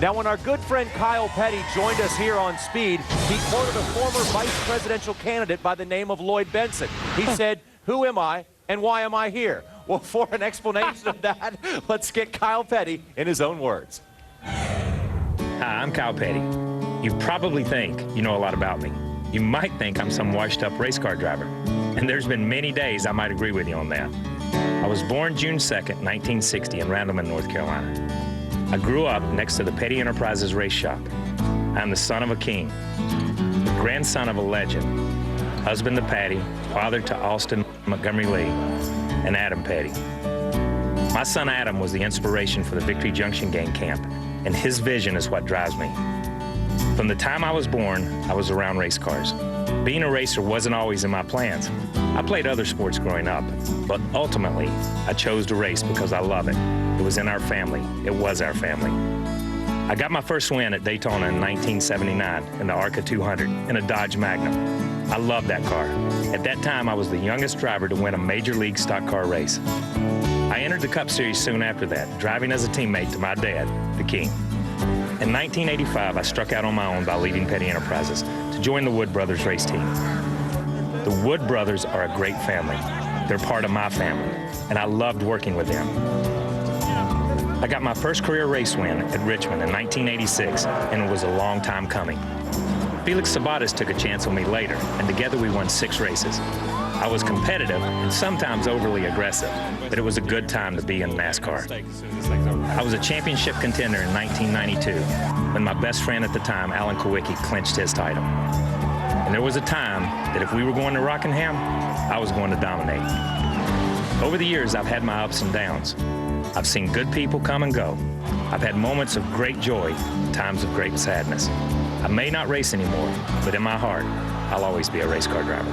Now, when our good friend Kyle Petty joined us here on Speed, he quoted a former vice presidential candidate by the name of Lloyd Bentsen. He said, "Who am I and why am I here?" Well, for an explanation of that, let's get Kyle Petty in his own words. Hi, I'm Kyle Petty. You probably think you know a lot about me. You might think I'm some washed-up race car driver. And there's been many days I might agree with you on that. I was born June 2nd, 1960 in Randleman, North Carolina. I grew up next to the Petty Enterprises race shop. I'm the son of a king, the grandson of a legend, husband to Patty, father to Austin Montgomery Lee, and Adam Petty. My son Adam was the inspiration for the Victory Junction Gang Camp, and his vision is what drives me. From the time I was born, I was around race cars. Being a racer wasn't always in my plans. I played other sports growing up, but ultimately, I chose to race because I love it. It was in our family. It was our family. I got my first win at Daytona in 1979 in the ARCA 200 in a Dodge Magnum. I loved that car. At that time, I was the youngest driver to win a major league stock car race. I entered the Cup Series soon after that, driving as a teammate to my dad, the King. In 1985, I struck out on my own by leaving Petty Enterprises to join the Wood Brothers race team. The Wood Brothers are a great family. They're part of my family, and I loved working with them. I got my first career race win at Richmond in 1986, and it was a long time coming. Felix Sabates took a chance on me later, and together we won 6 races. I was competitive and sometimes overly aggressive, but it was a good time to be in NASCAR. I was a championship contender in 1992 when my best friend at the time, Alan Kowicki, clinched his title. And there was a time that if we were going to Rockingham, I was going to dominate. Over the years, I've had my ups and downs. I've seen good people come and go. I've had moments of great joy, times of great sadness. I may not race anymore, but in my heart, I'll always be a race car driver.